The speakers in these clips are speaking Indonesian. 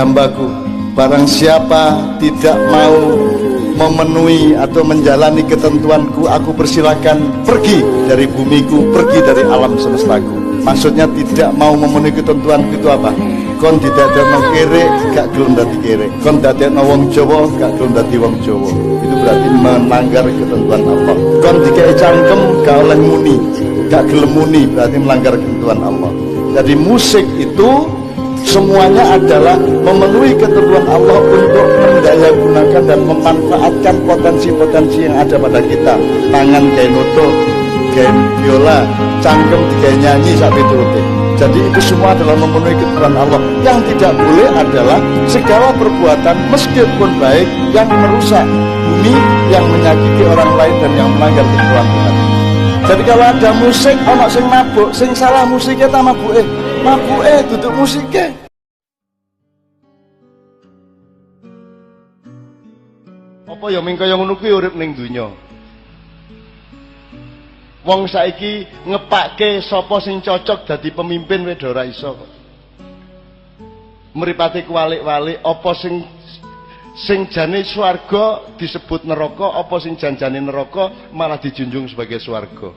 hambaku, barang siapa tidak mau memenuhi atau menjalani ketentuanku, aku persilakan pergi dari bumiku, pergi dari alam semestaku. Maksudnya tidak mau memenuhi ketentuanku itu apa? Kon tidak ada no kere, gak gelem dadi kere. Kon tidak ada wong Jawa, gak gelem dadi wong Jawa. Itu berarti melanggar ketentuan Allah. Kon dikai cangkem, gak oleh muni, gak gelem muni, berarti melanggar ketentuan Allah. Jadi musik itu semuanya adalah memenuhi ketentuan Allah untuk mendayagunakan dan memanfaatkan potensi-potensi yang ada pada kita. Tangan kayak noto, kayak biola, cangkem kayak nyanyi sampai turutnya. Jadi itu semua adalah memenuhi ketentuan Allah. Yang tidak boleh adalah segala perbuatan meskipun baik yang merusak bumi, yang menyakiti orang lain dan yang melanggar ketentuan Tuhan. Jadi kalau ada musik, ono sing mabuk, sing salah musiknya tak mabuke. Mabuke duduk musiknya. Apa ya ming kaya ngono kuwi urip ning donya. Wong saiki ngepake sapa sing cocok dadi pemimpin wis ora iso kok. Mripate kuwalik-walik apa sing jane swarga disebut neraka, apa sing janjane neraka malah dijunjung sebagai swarga.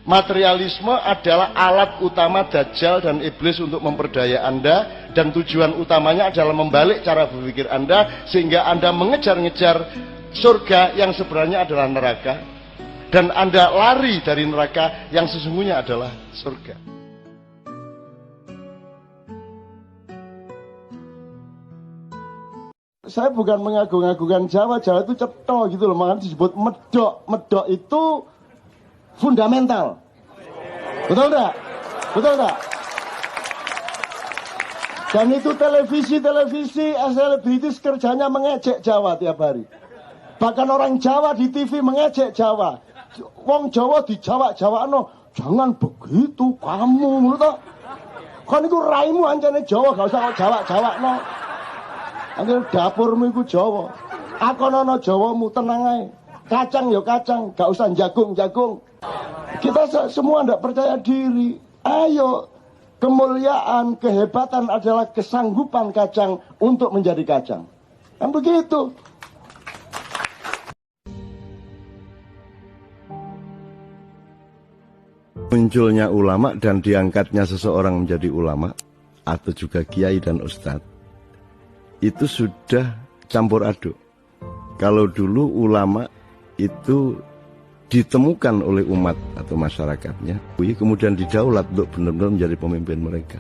Materialisme adalah alat utama Dajjal dan iblis untuk memperdaya Anda, dan tujuan utamanya adalah membalik cara berpikir Anda sehingga Anda mengejar-ngejar surga yang sebenarnya adalah neraka, dan Anda lari dari neraka yang sesungguhnya adalah surga. Saya bukan mengagung-agungkan Jawa, Jawa itu cetha gitu loh, makanya disebut medok. Medok itu fundamental. Betul enggak? Betul enggak? Dan itu televisi selebritis kerjanya mengejek Jawa tiap hari. Bahkan orang Jawa di TV mengejek Jawa. Wong Jawa di Jawa-Jawano, jangan begitu kamu, menurut kan itu raimu ancane Jawa, gak usah Jawa-Jawano. Anjir dapurmu iku Jawa. Akonono Jawamu, tenang ae. Kacang ya kacang, gak usah jagung-jagung. Kita semua ndak percaya diri. Ayo, kemuliaan, kehebatan adalah kesanggupan kacang untuk menjadi kacang. Kan begitu. Munculnya ulama dan diangkatnya seseorang menjadi ulama atau juga kiai dan ustadz, itu sudah campur aduk. Kalau dulu ulama itu ditemukan oleh umat atau masyarakatnya, kemudian didaulat untuk benar-benar menjadi pemimpin mereka.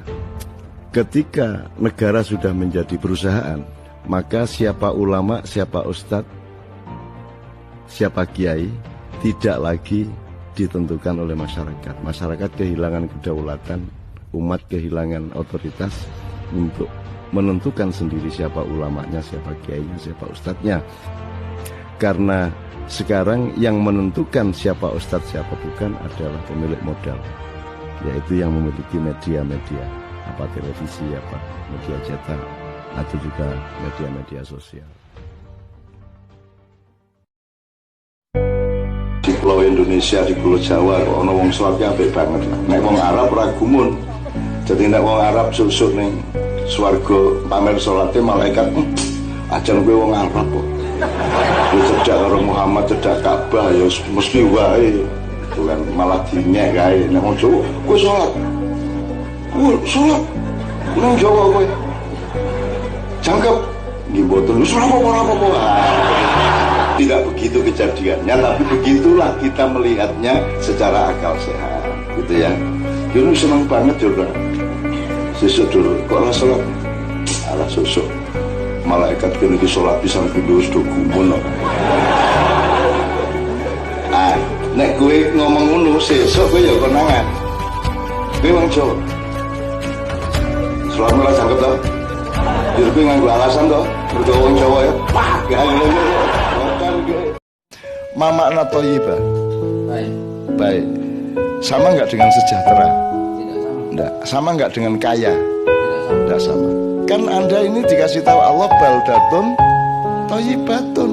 Ketika negara sudah menjadi perusahaan, maka siapa ulama, siapa ustadz, siapa kiai tidak lagi ditentukan oleh masyarakat. Masyarakat kehilangan kedaulatan, umat kehilangan otoritas untuk menentukan sendiri siapa ulamanya, siapa kiainya, siapa ustadznya. Karena sekarang yang menentukan siapa ustadz, siapa bukan adalah pemilik modal, yaitu yang memiliki media-media, apa televisi, apa media cetak, atau juga media-media sosial. Di Pulau Indonesia, di Pulau Jawa, ono wong sholatnya apik banget. Nek wong Arab ora gumun. Jadi nek wong Arab susuk ning swarga pamer salate malaikat, ajan kowe wong Arab kok. Wis cedak karo Muhammad, cedak Ka'bah ya mesti wae. Bukan malah dinyek kae nek wong Jawa, kowe salat. Salat. Nang Jawa kowe. Cangkep. Nggih mboten wis ora apa-apa. Tidak begitu kejadiannya, tapi begitulah kita melihatnya secara akal sehat, gitu ya. Dulu senang banget juga. Sesuk dulu, kok lah sholat? Alah sesuk. Malaikat kini di sholat bisa pindah sudah gumun. Nek gue ngomong ngono, sesuk gue ya konangan. Gue wong Jawa. Selama lah sanggup tau. Jadi gue nganggo alasan tau. Berdua wong Jawa ya. Wah, Mama anak Thayyibah. Baik. Sama enggak dengan sejahtera? Tidak sama. Enggak. Sama enggak dengan kaya? Tidak sama. Kan Anda ini dikasih tahu Allah baldatun thayyibatun.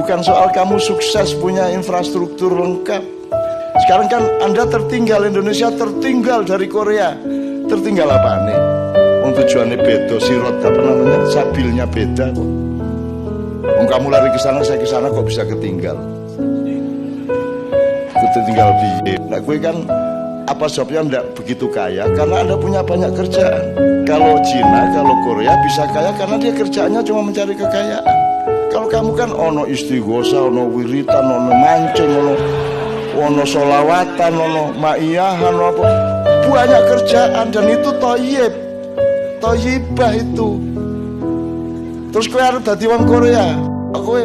Bukan soal kamu sukses punya infrastruktur lengkap. Sekarang kan Anda tertinggal, Indonesia tertinggal dari Korea. Tertinggal apa nih? tujuannya beda, sirot apa namanya, sabilnya beda kok. Kamu lari ke sana, saya ke sana, kok bisa ketinggal? Ketinggal biye. Nah, gue kan apa sebabnya ndak begitu kaya? Karena Anda punya banyak kerjaan. Kalau Cina, kalau Korea bisa kaya karena dia kerjaannya cuma mencari kekayaan. Kalau kamu kan ono istighosa, ono wiritan, ono mancing, ono solawatan, ono maiyahan, ono apa, banyak kerjaan dan itu toyib, toyibah itu. Terus kowe harus dadi wong Korea, kowe.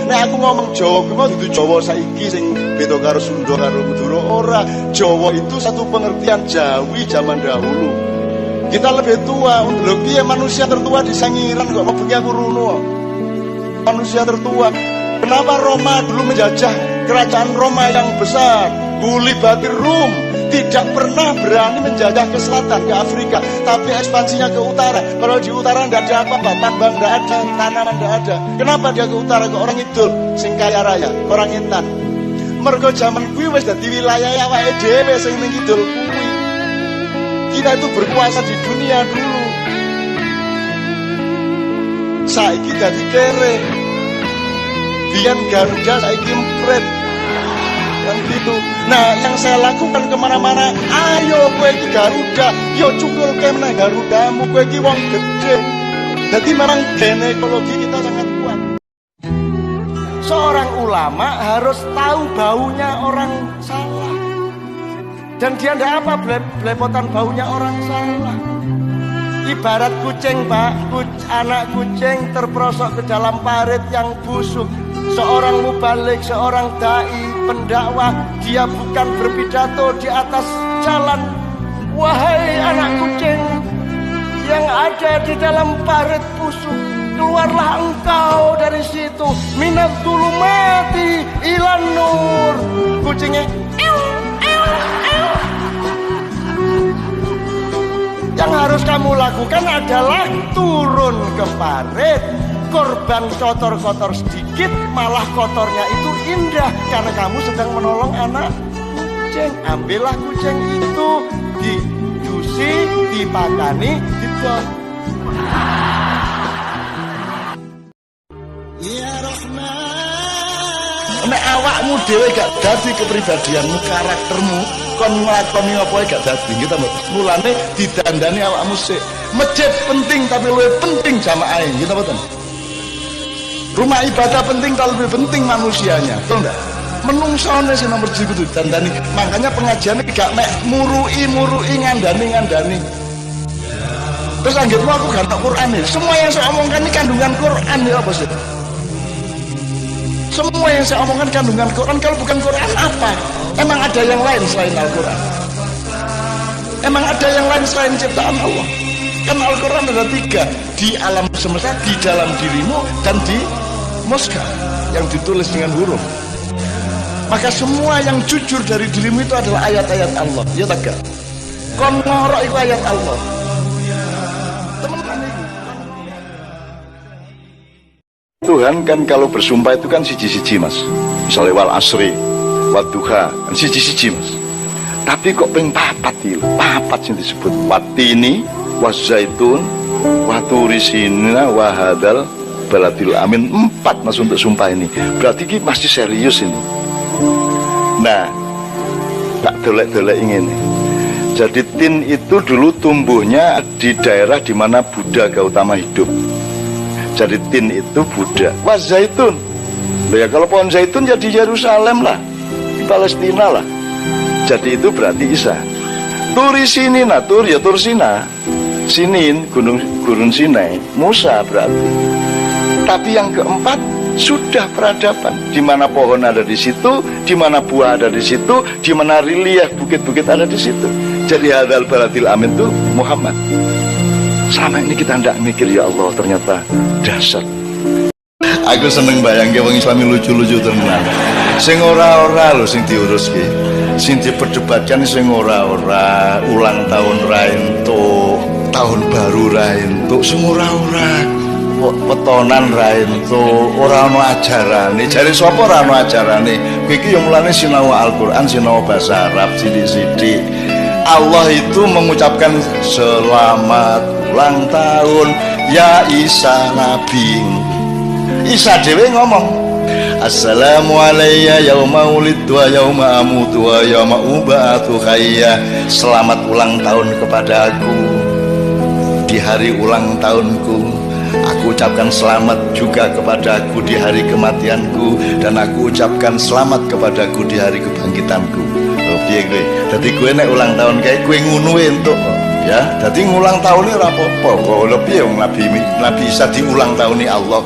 Nah aku ngomong Jawa, kowe mau dudu Jawa saiki sing beda karo Sunda karo Madura ora. Jawa itu satu pengertian Jawi zaman dahulu. Kita lebih tua, lho piye manusia tertua di Sangiran kok bengi aku runo. Manusia tertua. Kenapa Roma dulu menjajah kerajaan Roma yang besar? Gulibatir Rum tidak pernah berani menjajah ke selatan, ke Afrika, tapi ekspansinya ke utara. Kalau di utara tidak ada apa-apa, tambang tidak ada, tanaman tidak ada. Kenapa dia ke utara, ke orang Idul, sing kaya raya, orang Intan? Mergo zaman kuwi wis dadi wilayah awake dhewe sing ning kidul kuwi. Kita itu berkuasa di dunia dulu. Saiki dadi kere. Biyen Garuda saiki empret. Kan gitu. Nah, yang saya lakukan kemana-mana, ayo kowe iki Garuda, yo cungkulke meneh Garudamu, kowe iki wong gede. Jadi memang ginekologi kita sangat kuat. Seorang ulama harus tahu baunya orang salah. Dan dia ndak apa belepotan baunya orang salah. Ibarat kucing, Pak, anak kucing terperosok ke dalam parit yang busuk. Seorang mubalik, seorang dai, pendakwah, dia bukan berpidato di atas jalan. Wahai anak kucing yang ada di dalam parit busuk, keluarlah engkau dari situ. Minat zulumati ilan nur. Kucingnya yang harus kamu lakukan adalah turun ke parit. Korban kotor-kotor sedikit, malah kotornya itu indah karena kamu sedang menolong anak kucing. Ambillah kucing itu, didusi, dipakani, dibuang. Ya Rahman. Nek awakmu dhewe gak dadi kepribadianmu, karaktermu, kon nglakoni apa gak dadi, gitu Mbak. Mulane didandani awakmu sik. Masjid penting tapi luwih penting jamaahe, gitu mboten. Rumah ibadah penting tapi lebih penting manusianya, betul enggak? Menungsone sing nomor 1 kudu dandani. Makanya pengajiannya gak mek murui ngandani. Terus anggitmu aku gak tak Quran nih. Semua yang saya omongkan ini kandungan Quran ya apa sih? Semua yang saya omongkan kandungan Quran. Kalau bukan Quran apa? Emang ada yang lain selain Al-Quran? Emang ada yang lain selain ciptaan Allah? Kan Al-Quran ada 3, di alam semesta, di dalam dirimu, dan di mushaf yang ditulis dengan huruf. Maka semua yang jujur dari dirimu itu adalah ayat-ayat Allah. Ya tak? Kon ngorok itu ayat Allah. Tuhan kan kalau bersumpah itu kan siji-siji Mas. Misalnya wal asri, wal duha, kan siji-siji Mas. Tapi kok ping 4 iki lho, 4 sing disebut watini, wazaitun, waturisina, wahadal baladil amin. 4 Mas untuk sumpah ini. Berarti ini pasti serius ini. Nah, tak dolek-dolek ingin. Jadi tin itu dulu tumbuhnya di daerah di mana Buddha Gautama hidup. Jadi tin itu Buddha. Wazaitun. Ya kalau pohon zaitun ya di Yerusalem lah, di Palestina lah. Jadi itu berarti Isa. Turisinina, tur ya Tursina. Sinin, Gurun Sinai, Musa berarti. Tapi yang keempat sudah peradaban. Di mana pohon ada di situ, di mana buah ada di situ, di mana relief bukit-bukit ada di situ. Jadi hadal baladil amin itu Muhammad. Selama ini kita tidak mikir ya Allah ternyata dahsyat. Aku seneng bayangke wong Islami lucu-lucu tenan. Sing ora-ora lho sing diuruske. Sing diperdebatkan sing ora-ora, ulang tahun ra entuk, tahun baru ra entuk, sing ora-ora. Petonan ra entuk, ora ana ajarane. Jare sapa ora ana ajarane? Kowe iki yo mulane sinau Al-Qur'an, sinau bahasa Arab sithik-sithik. Allah itu mengucapkan selamat ulang tahun ya Isa Nabi. Isa dewe ngomong, assalamu alayya yauma wulidtu wa yauma amutu wa yauma ub'atsu hayya. Selamat ulang tahun kepadaku di hari ulang tahunku. Aku ucapkan selamat juga kepadaku di hari kematianku, dan aku ucapkan selamat kepadaku di hari kebangkitanku. Oh piye kowe? Dadi kowe nek ulang tahun kae kowe ngono entuk ya. Dadi ngulang tahun ora apa-apa. Kok lho piye wong Nabi Isa diulang tahuni Allah.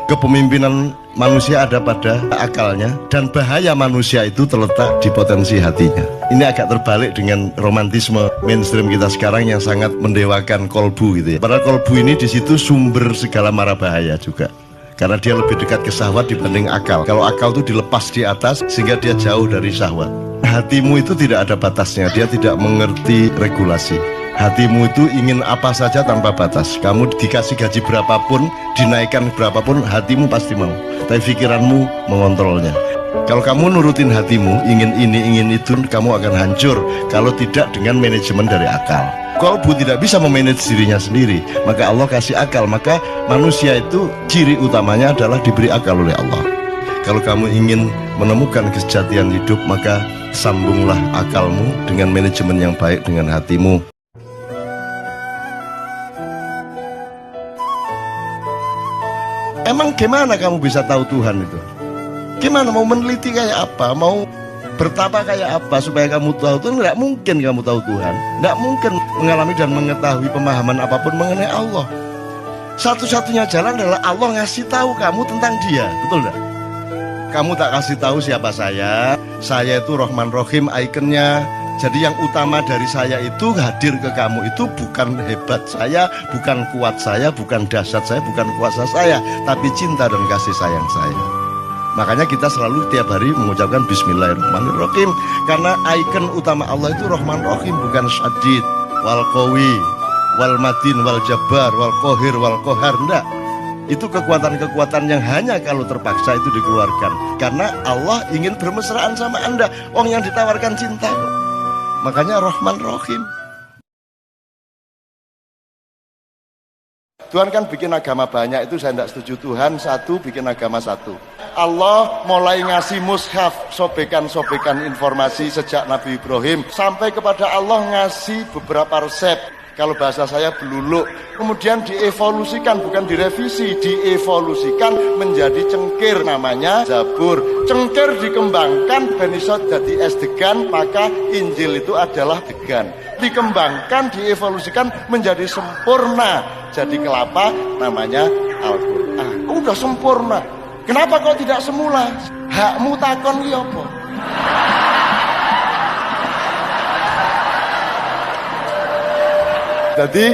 Kepemimpinan manusia ada pada akalnya, dan bahaya manusia itu terletak di potensi hatinya. Ini agak terbalik dengan romantisme mainstream kita sekarang yang sangat mendewakan kolbu gitu ya. Padahal kolbu ini di situ sumber segala mara bahaya juga, karena dia lebih dekat ke syahwat dibanding akal. Kalau akal itu dilepas di atas sehingga dia jauh dari syahwat. Hatimu itu tidak ada batasnya, dia tidak mengerti regulasi. Hatimu itu ingin apa saja tanpa batas. Kamu dikasih gaji berapapun, dinaikkan berapapun, hatimu pasti mau. Tapi pikiranmu mengontrolnya. Kalau kamu nurutin hatimu, ingin ini, ingin itu, kamu akan hancur. Kalau tidak dengan manajemen dari akal. Kolbu tidak bisa memanage dirinya sendiri, maka Allah kasih akal. Maka manusia itu ciri utamanya adalah diberi akal oleh Allah. Kalau kamu ingin menemukan kesejatian hidup, maka sambunglah akalmu dengan manajemen yang baik dengan hatimu. Emang gimana kamu bisa tahu Tuhan itu? Gimana mau meneliti kayak apa? Mau bertapa kayak apa supaya kamu tahu Tuhan? Tidak mungkin kamu tahu Tuhan. Tidak mungkin mengalami dan mengetahui pemahaman apapun mengenai Allah. Satu-satunya jalan adalah Allah ngasih tahu kamu tentang Dia. Betul tidak? Kamu tak kasih tahu siapa saya. Saya itu Rahman Rahim ikonnya. Jadi yang utama dari saya itu hadir ke kamu itu bukan hebat saya, bukan kuat saya, bukan dahsyat saya, bukan kuasa saya, tapi cinta dan kasih sayang saya. Makanya kita selalu tiap hari mengucapkan Bismillahirrahmanirrahim, karena ikon utama Allah itu Rahman Rahim, bukan Syadid, wal Qawi, wal Matin, wal Jabbar, wal Qahir, wal Qahar. Enggak. Itu kekuatan-kekuatan yang hanya kalau terpaksa itu dikeluarkan, karena Allah ingin bermesraan sama Anda. Orang yang ditawarkan cinta, makanya Rahman Rahim. Tuhan kan bikin agama banyak, itu saya tidak setuju. Tuhan satu, bikin agama satu. Allah mulai ngasih mushaf, sobekan-sobekan informasi sejak Nabi Ibrahim, sampai kepada Allah ngasih beberapa resep. Kalau bahasa saya beluluk. Kemudian dievolusikan, bukan direvisi, dievolusikan menjadi cengkir, namanya Zabur. Cengkir dikembangkan ben iso dadi es degan, maka Injil itu adalah degan. Dikembangkan, dievolusikan menjadi sempurna, jadi kelapa, namanya Al-Quran. Udah sempurna. Kenapa kok tidak semula? Hakmu takon ki apa? Jadi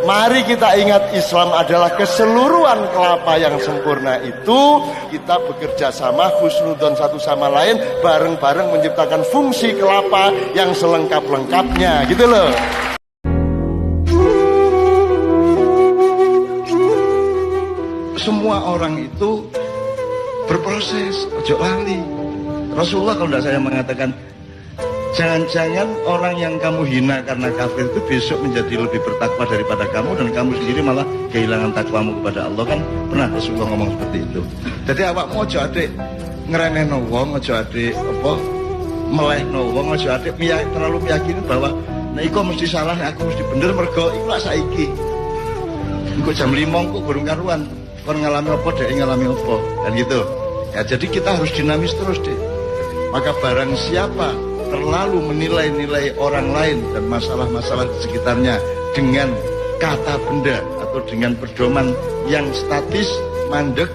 mari kita ingat, Islam adalah keseluruhan kelapa yang sempurna itu. Kita bekerja sama, husnudon satu sama lain, bareng-bareng menciptakan fungsi kelapa yang selengkap-lengkapnya, gitu loh. Semua orang itu berproses, ojo lali. Rasulullah kalau tidak saya mengatakan, jangan-jangan orang yang kamu hina karena kafir itu besok menjadi lebih bertakwa daripada kamu, dan kamu sendiri malah kehilangan takwamu kepada Allah. Kan pernah Rasulullah ngomong seperti itu. Jadi awakmu ojo adik ngeremehno wong, ojo adik apa melehno wong, ojo adik terlalu meyakini bahwa nek iku mesti salah, aku mesti bener, mergo iku lak saiki. Engko jam 5 kok burung karuan, kon ngalami apa dhek ngalami apa, kan gitu. Ya jadi kita harus dinamis terus, Dek. Maka barang siapa terlalu menilai-nilai orang lain dan masalah-masalah di sekitarnya dengan kata benda atau dengan pedoman yang statis, mandek,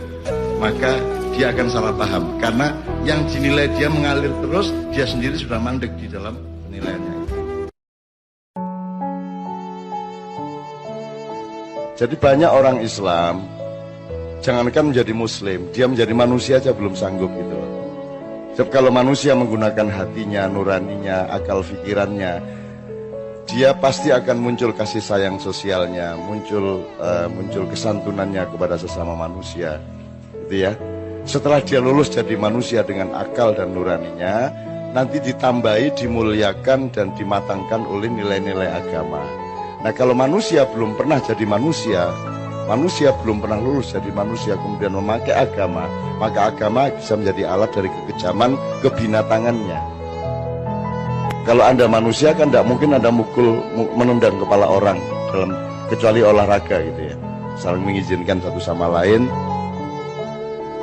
maka dia akan salah paham. Karena yang dinilai dia mengalir terus, dia sendiri sudah mandek di dalam penilaiannya. Jadi banyak orang Islam, jangankan menjadi Muslim, dia menjadi manusia aja belum sanggup gitu loh. Sebab kalau manusia menggunakan hatinya, nuraninya, akal pikirannya, dia pasti akan muncul kasih sayang sosialnya, muncul kesantunannya kepada sesama manusia, gitu ya. Setelah dia lulus jadi manusia dengan akal dan nuraninya, nanti ditambahi, dimuliakan dan dimatangkan oleh nilai-nilai agama. Nah, kalau manusia belum pernah jadi manusia, manusia belum pernah lulus jadi manusia kemudian memakai agama, maka agama bisa menjadi alat dari kekejaman kebinatangannya. Kalau Anda manusia kan tidak mungkin Anda menendang kepala orang dalam kecuali olahraga gitu ya, saling mengizinkan satu sama lain.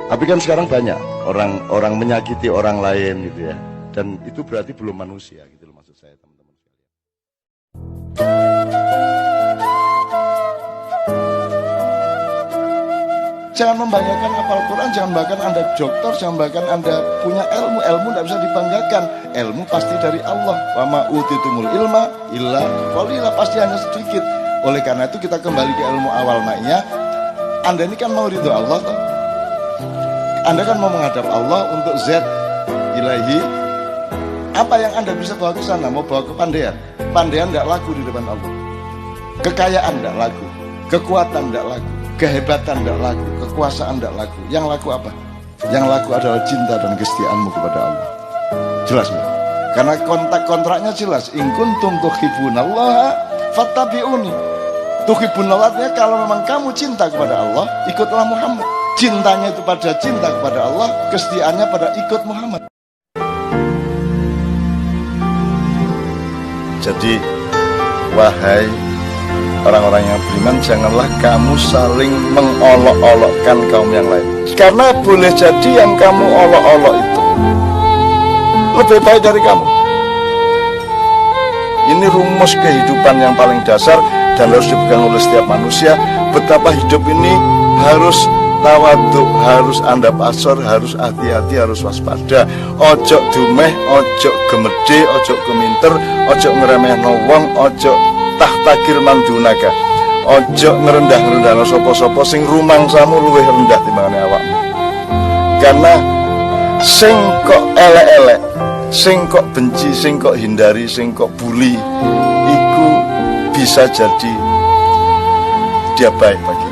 Tapi kan sekarang banyak orang menyakiti orang lain gitu ya, dan itu berarti belum manusia gitu loh, maksud saya teman-teman sekalian. Jangan membanggakan hafal Quran, jangan membanggakan Anda dokter, jangan membanggakan Anda punya ilmu tidak bisa dibanggakan. Ilmu pasti dari Allah. Wa ma utitumul ilma illa qalila, pasti hanya sedikit. Oleh karena itu kita kembali ke ilmu awal maknya. Anda ini kan mau ridho Allah toh? Anda kan mau menghadap Allah untuk Z ilahi. Apa yang Anda bisa bawa ke sana? Mau bawa kepandaian? Pandaian tidak laku di depan Allah. Kekayaan tidak laku, kekuatan tidak laku, kehebatan tidak laku, kekuasaan tidak laku. Yang laku apa? Yang laku adalah cinta dan kesetiaanmu kepada Allah. Jelas nggak? Karena kontraknya jelas. In kuntum tuhibbunallaha fattabi'uni. Tuhibbunallaha, kalau memang kamu cinta kepada Allah, ikutlah Muhammad. Cintanya itu pada cinta kepada Allah, kesetiaannya pada ikut Muhammad. Jadi, wahai orang-orang yang beriman, janganlah kamu saling mengolok-olokkan kaum yang lain. Karena boleh jadi yang kamu olok-olok itu lebih baik dari kamu. Ini rumus kehidupan yang paling dasar dan harus dipegang oleh setiap manusia. Betapa hidup ini harus tawaduk, harus anda pasor, harus hati-hati, harus waspada. Ojo dumeh, ojo gemede, ojo keminter, ojo ngeremehno wong, ojo tahtakir mandunaga, ojo ngerendah-ngerendahno sapa-sapa sing rumangsamu luwih rendah timbangane awakmu. Karena sing kok elek-elek, sing kok benci, sing kok hindari, sing kok bully, iku bisa jadi dia baik bagi.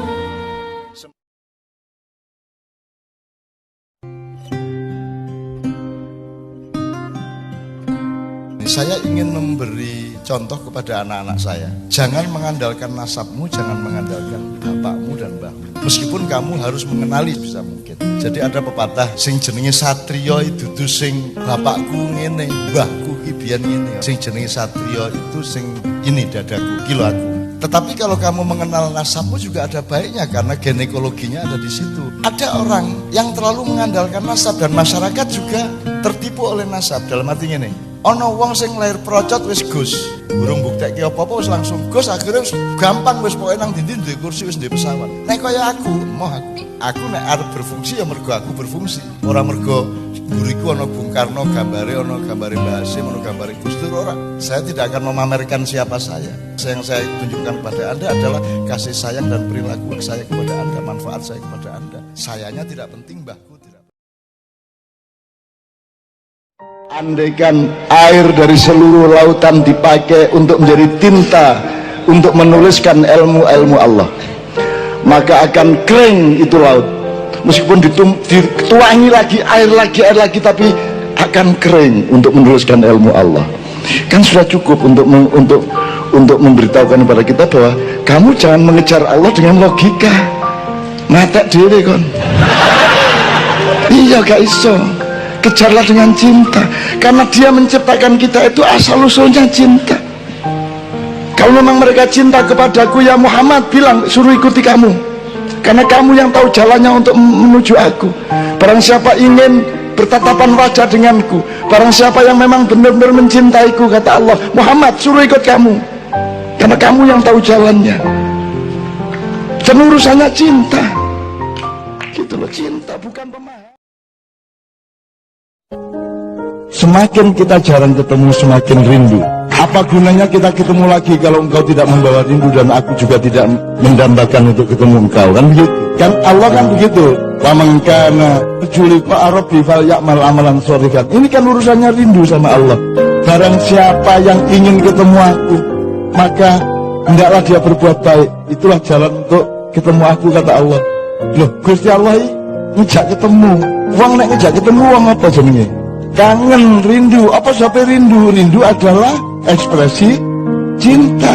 Saya ingin memberi contoh kepada anak-anak saya. Jangan mengandalkan nasabmu, jangan mengandalkan bapakmu dan mbahmu. Meskipun kamu harus mengenali bisa mungkin. Jadi ada pepatah, sing jenenge satriya itu sing bapakku ngene, mbahku ki biyen ngene. Sing jenenge satriya itu sing ini dadaku, kilo aku. Tetapi kalau kamu mengenal nasabmu juga ada baiknya karena ginekologinya ada di situ. Ada orang yang terlalu mengandalkan nasab dan masyarakat juga tertipu oleh nasab. Dalam arti ngene, ono wong sing lahir procot wis Gus, burung buktekke apa-apa wis langsung Gus, akhirnya wis gampang wis pokoke nang ndi duwe kursi wis duwe pesawat. Nek kaya aku nek arep berfungsi ya mergo aku berfungsi, ora mergo guriku ono Bung Karno gambare, ono gambare Mbah Hasyim, ono gambare Gus Dur, ora. Saya tidak akan memamerkan siapa saya. Yang saya tunjukkan kepada Anda adalah kasih sayang dan perilaku saya kepada Anda, manfaat saya kepada Anda. Sayanya tidak penting, mbahku tidak. Andaikan air dari seluruh lautan dipakai untuk menjadi tinta untuk menuliskan ilmu-ilmu Allah, maka akan kering itu laut. Meskipun dituangi lagi air lagi, tapi akan kering untuk menuliskan ilmu Allah. Kan sudah cukup untuk memberitahukan kepada kita bahwa kamu jangan mengejar Allah dengan logika. Matek dhewe kon. Iya gak iso. Kejarlah dengan cinta, karena dia menciptakan kita itu asal-usulnya cinta. Kalau memang mereka cinta kepadaku, ya Muhammad bilang suruh ikuti kamu, karena kamu yang tahu jalannya untuk menuju aku. Barang siapa ingin bertatapan wajah denganku, barang siapa yang memang benar-benar mencintaiku, kata Allah, Muhammad suruh ikut kamu, karena kamu yang tahu jalannya. Dan urusannya cinta, gitu loh, cinta bukan pemaham. Semakin kita jarang ketemu, semakin rindu. Apa gunanya kita ketemu lagi kalau engkau tidak membawa rindu dan aku juga tidak mendambakan untuk ketemu engkau, kan begitu? Kan Allah kan begitu. Wa man kana juli fa'arabi fal ya'mal amalan sholihan. Ini kan urusannya rindu sama Allah. Barang siapa yang ingin ketemu aku, maka hendaklah dia berbuat baik. Itulah jalan untuk ketemu aku, kata Allah. Loh, Gusti Allah ngejak ketemu. Wong nek ngejak ketemu wong apa jenenge? Kangen, rindu. Apa sampai rindu? Rindu adalah ekspresi cinta.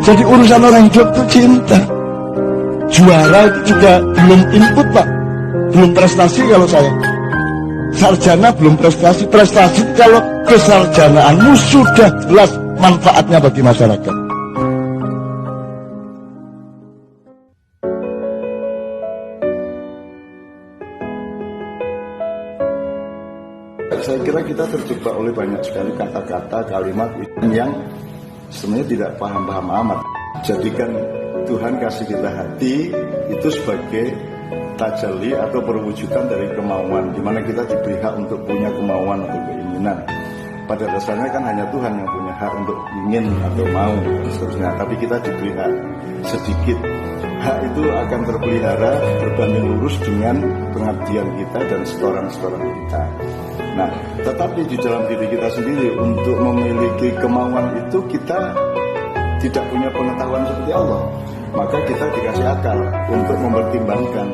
Jadi urusan orang hidup itu cinta. Juara itu juga belum input, Pak. Belum prestasi kalau saya. Sarjana belum prestasi. Prestasi kalau kesarjanaanmu sudah jelas manfaatnya bagi masyarakat. Saya kira kita terjebak oleh banyak sekali kata-kata, kalimat yang sebenarnya tidak paham-paham amat. Jadikan Tuhan kasih kita hati itu sebagai tajalli atau perwujudan dari kemauan, di mana kita diberi hak untuk punya kemauan atau keinginan. Pada dasarnya kan hanya Tuhan yang punya hak untuk ingin atau mau dan seterusnya. Tapi kita diberi hak sedikit. Hak itu akan terpelihara berbanding lurus dengan pengabdian kita dan setoran-setoran kita. Nah, tetapi di dalam diri kita sendiri untuk memiliki kemauan itu kita tidak punya pengetahuan seperti Allah. Maka kita dikasih akal untuk mempertimbangkan.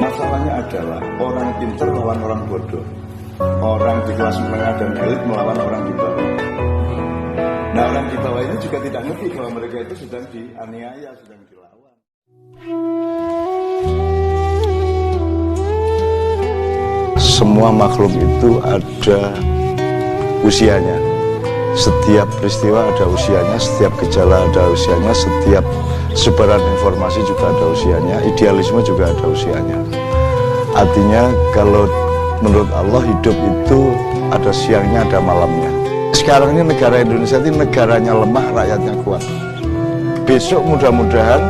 Masalahnya adalah orang pintar melawan orang bodoh. Orang di kelas menengah dan elit melawan orang di bawah. Nah, orang di bawah ini juga tidak ngerti bahwa mereka itu sedang dianiaya, sedang dilawan. Semua makhluk itu ada usianya. Setiap peristiwa ada usianya, setiap gejala ada usianya, setiap sebaran informasi juga ada usianya, idealisme juga ada usianya. Artinya kalau menurut Allah hidup itu ada siangnya, ada malamnya. Sekarang ini negara Indonesia ini negaranya lemah, rakyatnya kuat. Besok mudah-mudahan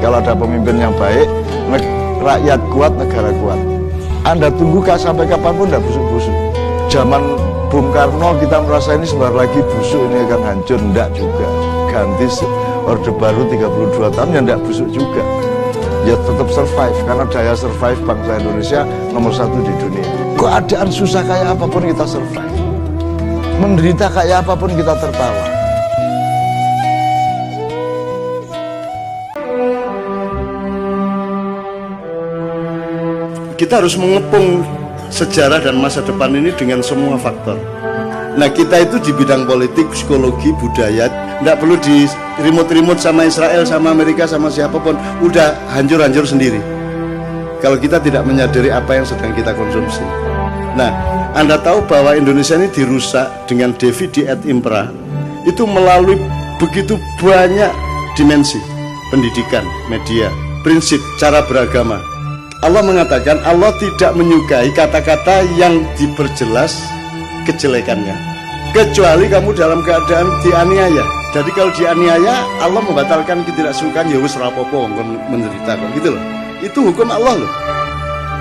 kalau ada pemimpin yang baik, rakyat kuat, negara kuat. Anda tunggu sampai kapanpun tidak busuk-busuk. Zaman Bung Karno kita merasa ini sebentar lagi busuk, ini akan hancur. Tidak juga. Ganti Orde Baru 32 tahun ya tidak busuk juga. Ya tetap survive, karena daya survive bangsa Indonesia nomor 1 di dunia. Keadaan susah kayak apapun kita survive. Menderita kayak apapun kita tertawa. Kita harus mengepung sejarah dan masa depan ini dengan semua faktor. Nah, kita itu di bidang politik, psikologi, budaya, tidak perlu di remote-remote sama Israel, sama Amerika, sama siapapun, udah hancur-hancur sendiri kalau kita tidak menyadari apa yang sedang kita konsumsi. Nah, Anda tahu bahwa Indonesia ini dirusak dengan Divide et Impera itu melalui begitu banyak dimensi: pendidikan, media, prinsip, cara beragama. Allah mengatakan Allah tidak menyukai kata-kata yang diperjelas kejelekannya, kecuali kamu dalam keadaan dianiaya. Jadi kalau dianiaya, Allah membatalkan ketidaksukaan, ya wis rapopo menderita kok, gitu loh. Itu hukum Allah loh.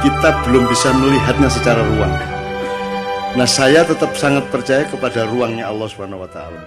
Kita belum bisa melihatnya secara ruang. Nah, saya tetap sangat percaya kepada ruangnya Allah Subhanahu wa taala.